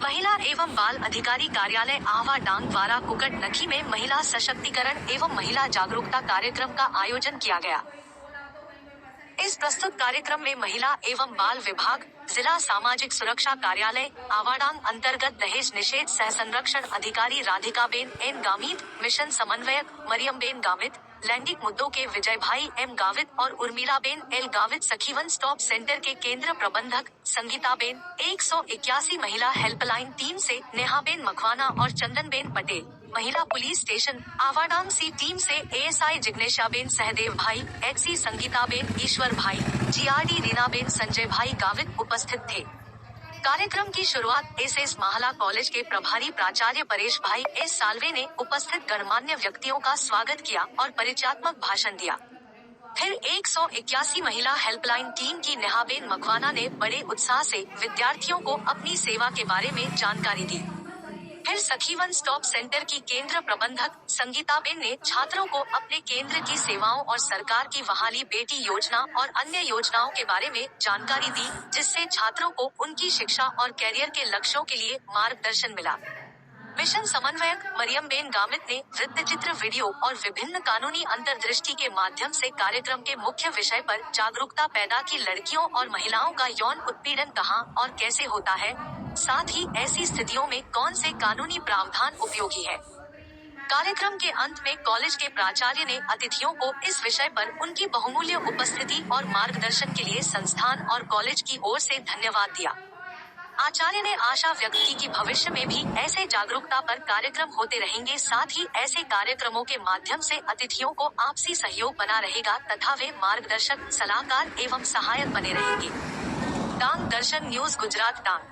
महिला एवं बाल अधिकारी कार्यालय आह्वा डांग द्वारा कुकट नखी में महिला सशक्तिकरण एवं महिला जागरूकता कार्यक्रम का आयोजन किया गया। इस प्रस्तुत कार्यक्रम में महिला एवं बाल विभाग, जिला सामाजिक सुरक्षा कार्यालय आवाडांग अंतर्गत दहेज निषेध सह संरक्षण अधिकारी राधिकाबेन एन गामित, मिशन समन्वयक मरियमबेन गामित, लैंगिक मुद्दों के विजय भाई एम गावित और Urmilaben L Gavit, Sakhi one stop centre के केंद्र प्रबंधक संगीताबेन, 181 महिला हेल्पलाइन टीम से नेहाबेन मखवाना और चंदनबेन पटेल, महिला पुलिस स्टेशन आवाडांग सी टीम से एएसआई जिग्नेशाबेन सहदेव भाई, एक्सी संगीताबेन ईश्वर भाई, जीआरडी रीनाबेन संजय भाई गावित उपस्थित थे। कार्यक्रम की शुरुआत एसएस माहला कॉलेज के प्रभारी प्राचार्य परेश भाई एस साल्वे ने उपस्थित गणमान्य व्यक्तियों का स्वागत किया और परिचयात्मक भाषण दिया। फिर 181 महिला हेल्पलाइन टीम की नेहाबेन मखवाना ने बड़े उत्साह से विद्यार्थियों को अपनी सेवा के बारे में जानकारी दी। फिर सखीवन स्टॉप सेंटर की केंद्र प्रबंधक संगीताबेन ने छात्रों को अपने केंद्र की सेवाओं और सरकार की वहाली बेटी योजना और अन्य योजनाओं के बारे में जानकारी दी, जिससे छात्रों को उनकी शिक्षा और कैरियर के लक्ष्यों के लिए मार्गदर्शन मिला। मिशन समन्वयक मरियमबेन गामित ने वृत्तचित्र, वीडियो और विभिन्न कानूनी अंतर्दृष्टि के माध्यम से कार्यक्रम के मुख्य विषय पर जागरूकता पैदा की। लड़कियों और महिलाओं का यौन उत्पीड़न कहां और कैसे होता है, साथ ही ऐसी स्थितियों में कौन से कानूनी प्रावधान उपयोगी है। कार्यक्रम के अंत में कॉलेज के प्राचार्य ने अतिथियों को इस विषय पर उनकी बहुमूल्य उपस्थिति और मार्गदर्शन के लिए संस्थान और कॉलेज की ओर से धन्यवाद दिया। आचार्य ने आशा व्यक्त की कि भविष्य में भी ऐसे जागरूकता पर कार्यक्रम होते रहेंगे, साथ ही ऐसे कार्यक्रमों के माध्यम से अतिथियों को आपसी सहयोग बना रहेगा तथा वे मार्गदर्शक, सलाहकार एवं सहायक बने रहेंगे। डांग दर्शन न्यूज गुजरात डांग।